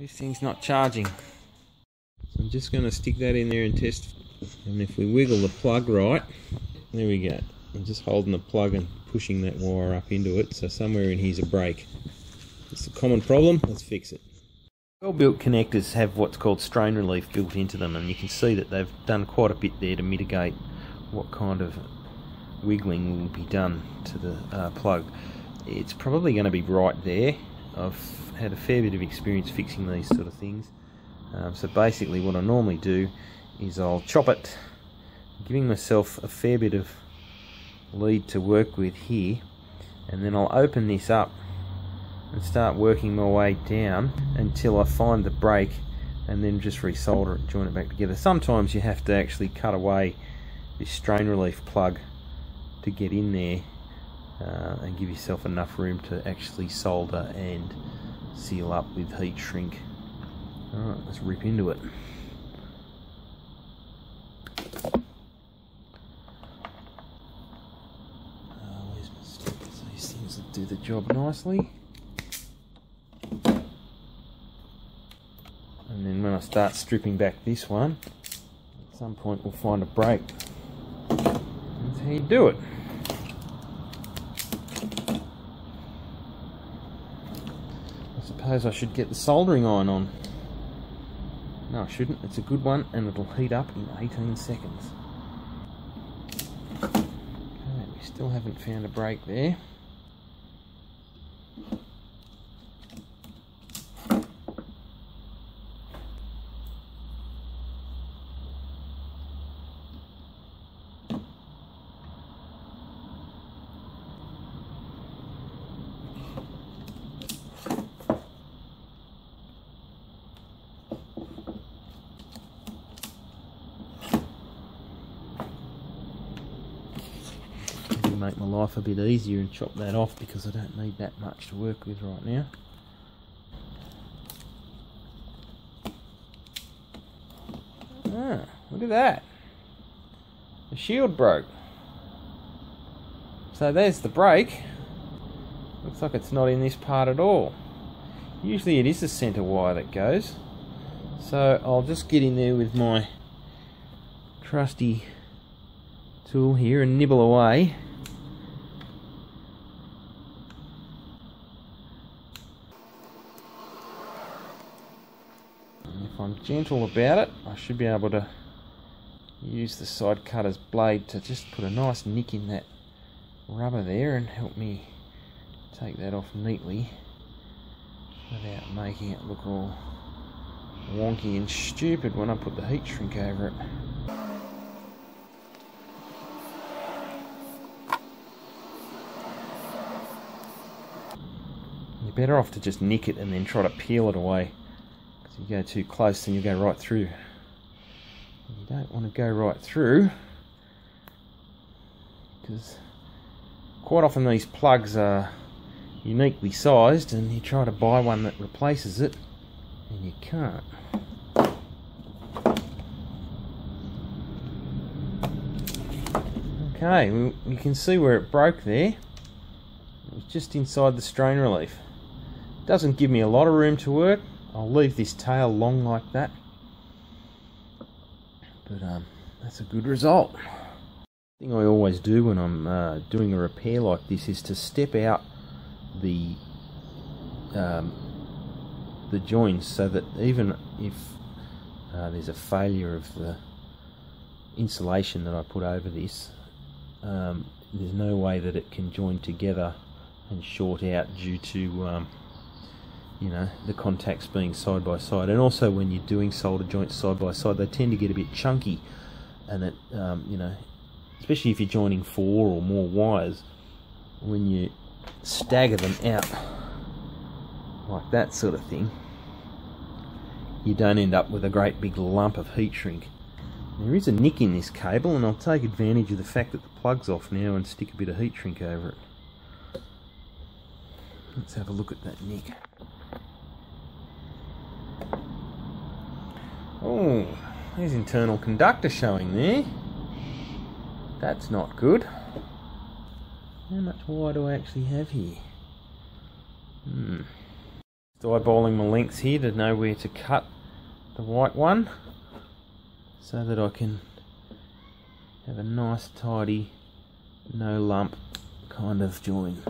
This thing's not charging. So I'm just going to stick that in there and test. And if we wiggle the plug right, there we go. I'm just holding the plug and pushing that wire up into it, so somewhere in here's a break. It's a common problem, let's fix it. Well-built connectors have what's called strain relief built into them, and you can see that they've done quite a bit there to mitigate what kind of wiggling will be done to the plug. It's probably going to be right there. I've had a fair bit of experience fixing these sort of things. So basically what I normally do is I'll chop it, giving myself a fair bit of lead to work with here, and then I'll open this up and start working my way down until I find the break, and then just resolder it and join it back together. Sometimes you have to actually cut away this strain relief plug to get in there and give yourself enough room to actually solder and seal up with heat shrink. Alright, let's rip into it. Where's my stickers? These things that do the job nicely. And then when I start stripping back this one, at some point we'll find a break. That's how you do it. I suppose I should get the soldering iron on. No, I shouldn't. It's a good one and it'll heat up in 18 seconds. Okay, we still haven't found a break there. Make my life a bit easier and chop that off, because I don't need that much to work with right now. Ah, look at that. The shield broke. So there's the break. Looks like it's not in this part at all. Usually it is the centre wire that goes. So I'll just get in there with my trusty tool here and nibble away. If I'm gentle about it, I should be able to use the side cutter's blade to just put a nice nick in that rubber there and help me take that off neatly without making it look all wonky and stupid when I put the heat shrink over it. You're better off to just nick it and then try to peel it away. If you go too close, then you go right through. You don't want to go right through, because quite often these plugs are uniquely sized and you try to buy one that replaces it and you can't. Okay, well, you can see where it broke there. It was just inside the strain relief. It doesn't give me a lot of room to work. I'll leave this tail long like that, but that's a good result. The thing I always do when I'm doing a repair like this is to step out the joints, so that even if there's a failure of the insulation that I put over this, there's no way that it can join together and short out due to you know, the contacts being side by side. And also when you're doing solder joints side by side, they tend to get a bit chunky, and it you know, especially if you're joining 4 or more wires, when you stagger them out like that sort of thing, you don't end up with a great big lump of heat shrink. There is a nick in this cable, and I'll take advantage of the fact that the plug's off now and stick a bit of heat shrink over it. Let's have a look at that nick. Oh, there's internal conductor showing there. That's not good. How much wire do I actually have here? Eyeballing my lengths here to know where to cut the white one so that I can have a nice tidy, no lump kind of join.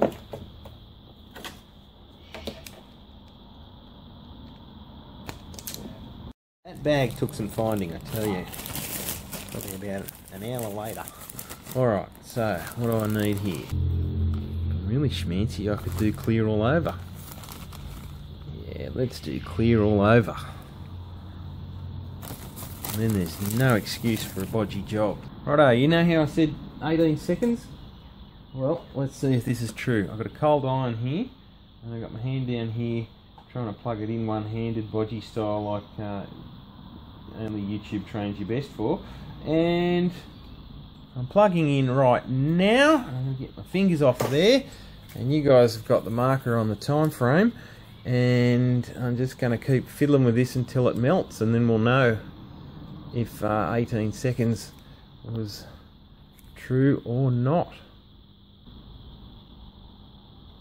That bag took some finding, I tell you. Probably about an hour later. Alright, so what do I need here? I'm really schmancy, I could do clear all over. Yeah, let's do clear all over. And then there's no excuse for a bodgy job. Righto, you know how I said 18 seconds? Well, let's see if this is true. I've got a cold iron here, and I've got my hand down here, trying to plug it in one-handed, bodgy style, like only YouTube trains you best for. And I'm plugging in right now. I'm going to get my fingers off of there, and you guys have got the marker on the time frame, and I'm just going to keep fiddling with this until it melts, and then we'll know if 18 seconds was true or not.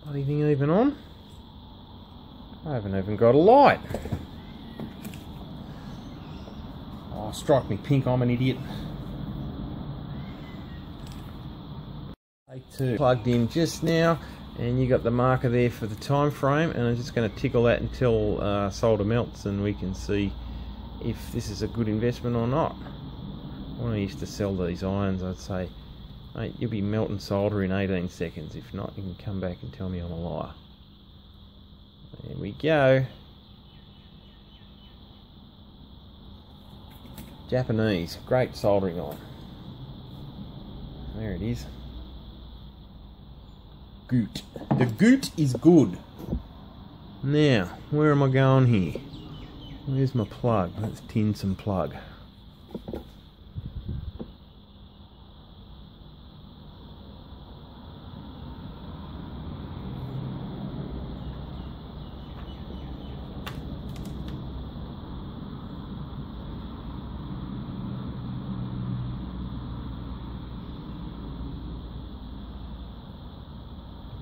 Bloody thing even on? I haven't even got a light. Oh, strike me pink, I'm an idiot. Take two. Plugged in just now, and you got the marker there for the time frame, and I'm just going to tickle that until solder melts and we can see if this is a good investment or not. When I used to sell these irons, I'd say, mate, you'll be melting solder in 18 seconds. If not, you can come back and tell me I'm a liar. There we go. Japanese, great soldering iron. There it is. Goot. The goot is good. Now, where am I going here? Where's my plug? Let's tin some plug.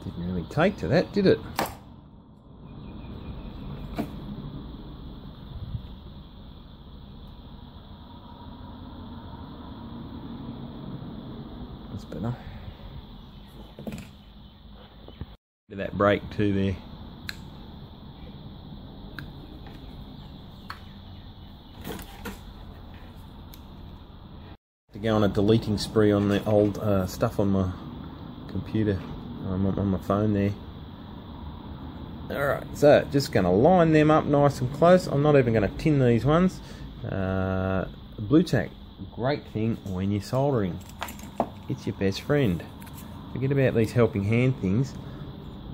Didn't really take to that, did it? That's better. Look at that break too there. To go on a deleting spree on the old stuff on my computer. I'm on my phone there. Alright, so just going to line them up nice and close. I'm not even going to tin these ones. Blue tack, great thing when you're soldering. It's your best friend. Forget about these helping hand things.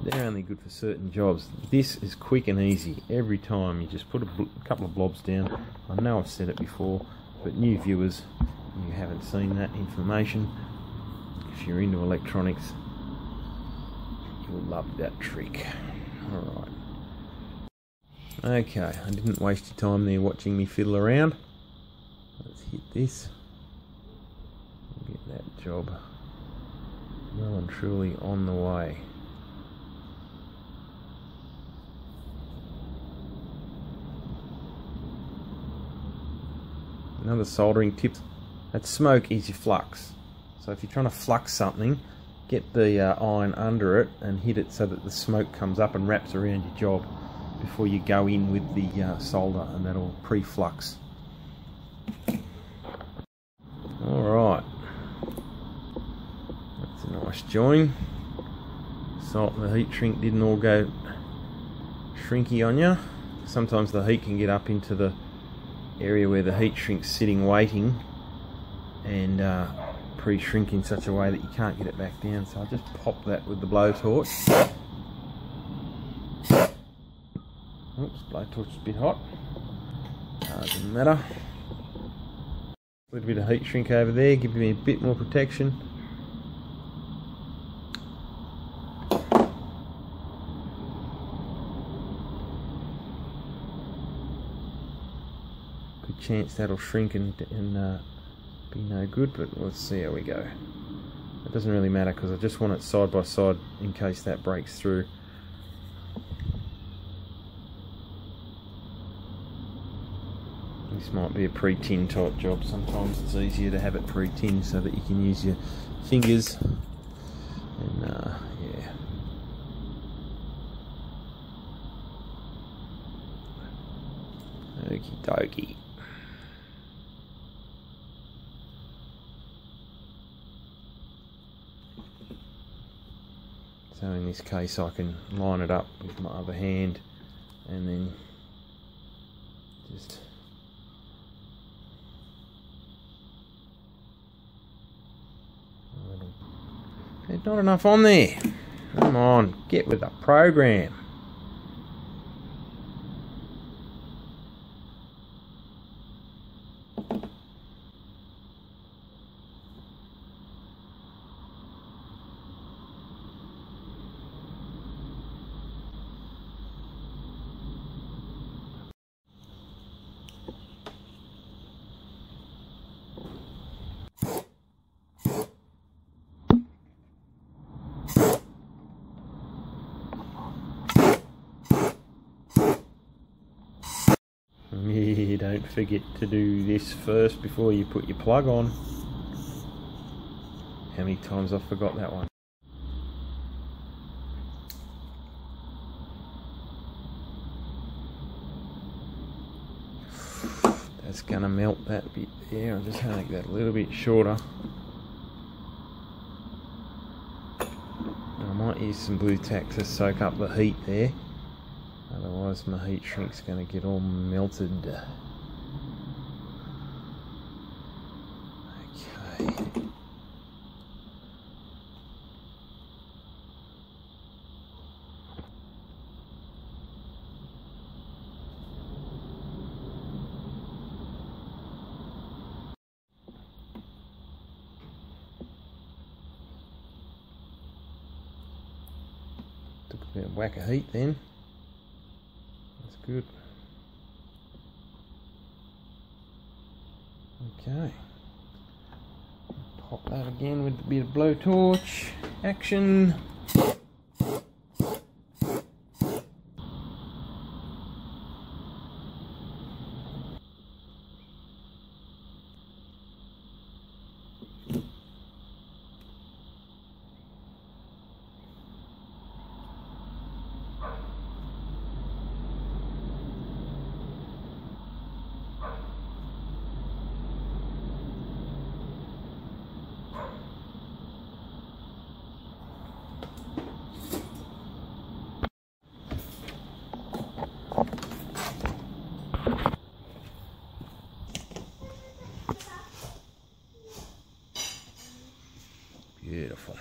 They're only good for certain jobs. This is quick and easy. Every time you just put a couple of blobs down. I know I've said it before, but new viewers, you haven't seen that information. If you're into electronics, you'll love that trick. Alright. Okay, I didn't waste your time there watching me fiddle around. Let's hit this. Get that job well and truly on the way. Another soldering tip, that smoke is your flux. So if you're trying to flux something, get the iron under it and hit it so that the smoke comes up and wraps around your job before you go in with the solder, and that'll pre-flux. Alright, that's a nice join. Salt and the heat shrink didn't all go shrinky on you. Sometimes the heat can get up into the area where the heat shrink's sitting waiting and pre-shrink in such a way that you can't get it back down. So I'll just pop that with the blowtorch. Oops, blowtorch is a bit hot. Doesn't matter. A little bit of heat shrink over there, give me a bit more protection. Good chance that'll shrink and be no good, but let's see how we go. It doesn't really matter because I just want it side by side in case that breaks through. This might be a pre-tin type job. Sometimes it's easier to have it pre-tin so that you can use your fingers. And yeah. Okie dokie. So in this case I can line it up with my other hand and then just there's not enough on there. Come on, get with the program. Yeah, don't forget to do this first before you put your plug on. How many times I forgot that one? That's gonna melt that bit there. I'm just gonna make that a little bit shorter. I might use some blue tack to soak up the heat there. Otherwise my heat shrink's going to get all melted. Okay. Took a bit of whack of heat then. Good. Okay. Pop that again with a bit of blowtorch action. Beautiful.